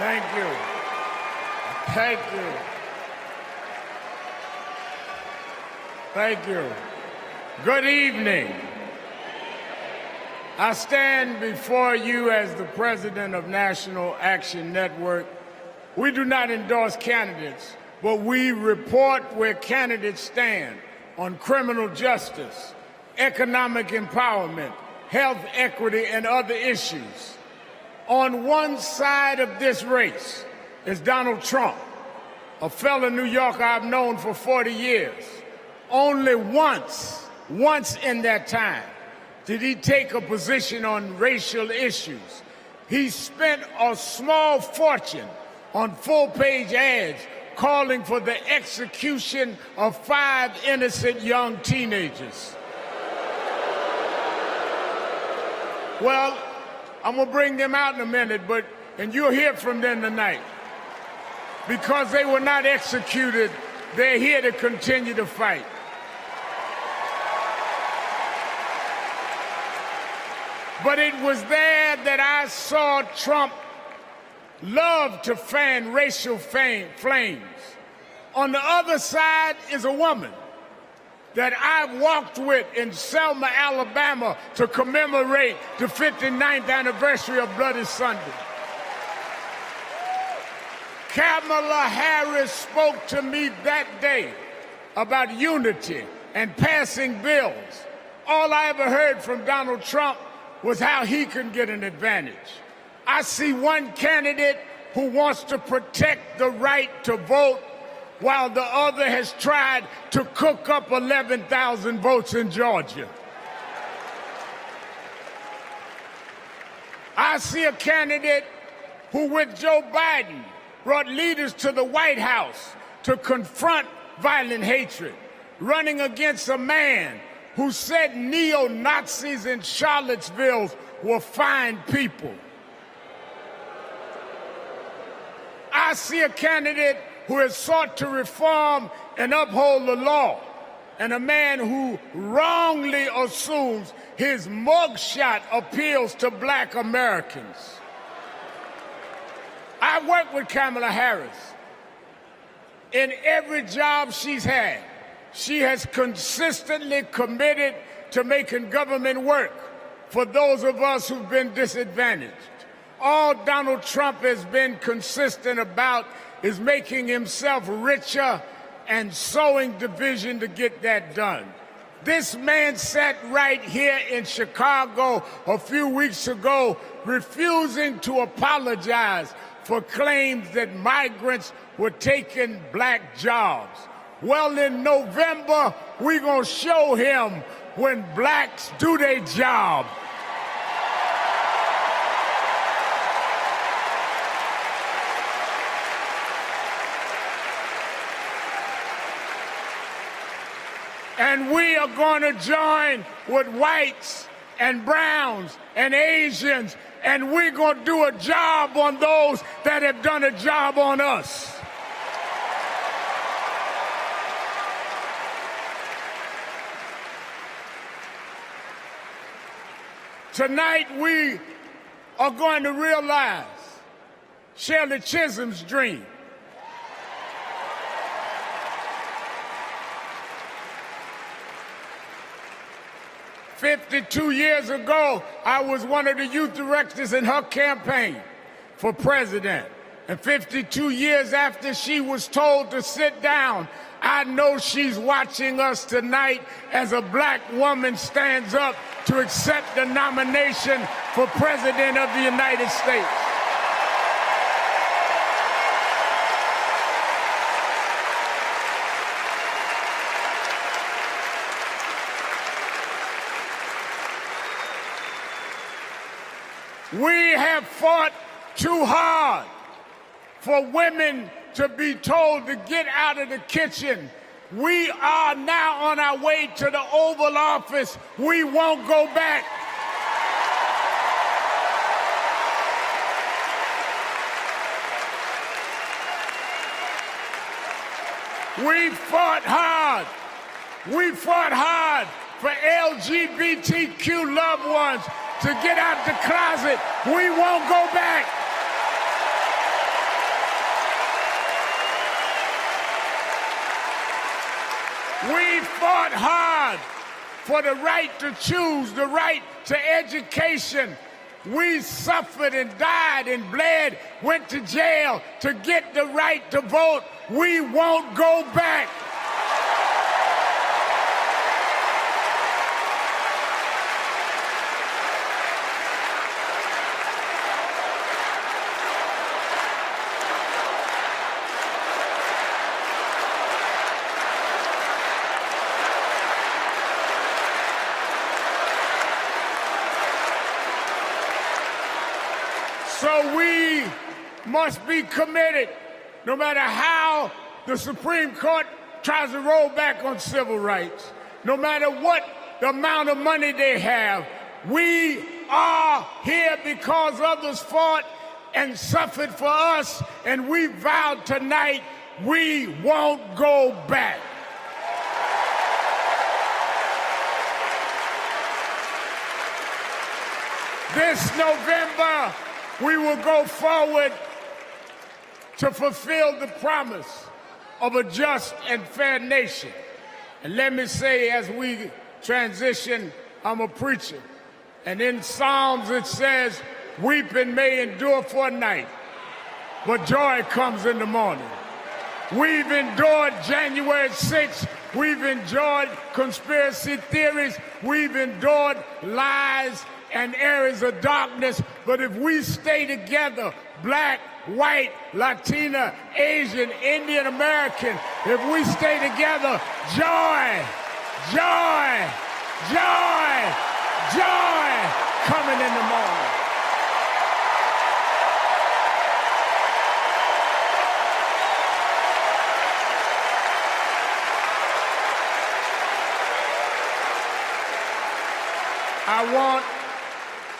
Thank you. Thank you. Thank you. Good evening. I stand before you as the president of National Action Network. We do not endorse candidates, but we report where candidates stand on criminal justice, economic empowerment, health equity, and other issues. On one side of this race is Donald Trump, a fellow New Yorker I've known for 40 years. Only once in that time, did he take a position on racial issues. He spent a small fortune on full-page ads calling for the execution of 5 innocent young teenagers. Well, I'm gonna bring them out in a minute, and you'll hear from them tonight. Because they were not executed, they're here to continue to fight. But it was there that I saw Trump love to fan racial flames. On the other side is a woman that I've walked with in Selma, Alabama to commemorate the 59th anniversary of Bloody Sunday. Kamala Harris spoke to me that day about unity and passing bills. All I ever heard from Donald Trump was how he can get an advantage. I see one candidate who wants to protect the right to vote, while the other has tried to cook up 11,000 votes in Georgia. I see a candidate who, with Joe Biden, brought leaders to the White House to confront violent hatred, running against a man who said neo-Nazis in Charlottesville were fine people. I see a candidate who has sought to reform and uphold the law, and a man who wrongly assumes his mugshot appeals to black Americans. I worked with Kamala Harris. In every job she's had, she has consistently committed to making government work for those of us who've been disadvantaged. All Donald Trump has been consistent about is making himself richer and sowing division to get that done. This man sat right here in Chicago a few weeks ago, refusing to apologize for claims that migrants were taking black jobs. Well, in November, we're gonna show him when blacks do their job. And we are going to join with whites and browns and Asians, and we're going to do a job on those that have done a job on us. Tonight, we are going to realize Shirley Chisholm's dream. "52 years ago, I was one of the youth directors in her campaign for president. And 52 years after she was told to sit down, I know she's watching us tonight as a black woman stands up to accept the nomination for President of the United States. We have fought too hard for women to be told to get out of the kitchen. We are now on our way to the Oval Office. We won't go back. We fought hard. We fought hard for LGBTQ loved ones to get out the closet. We won't go back. We fought hard for the right to choose, the right to education. We suffered and died and bled, went to jail to get the right to vote. We won't go back. So we must be committed, no matter how the Supreme Court tries to roll back on civil rights, no matter what the amount of money they have. We are here because others fought and suffered for us, and we vowed tonight we won't go back. This November, we will go forward to fulfill the promise of a just and fair nation. And let me say, as we transition, I'm a preacher. And in Psalms it says, weeping may endure for a night, but joy comes in the morning. We've endured January 6th. We've endured conspiracy theories. We've endured lies and areas of darkness, but if we stay together, black, white, Latina, Asian, Indian American, if we stay together, joy, joy, joy, joy coming in the morning. I want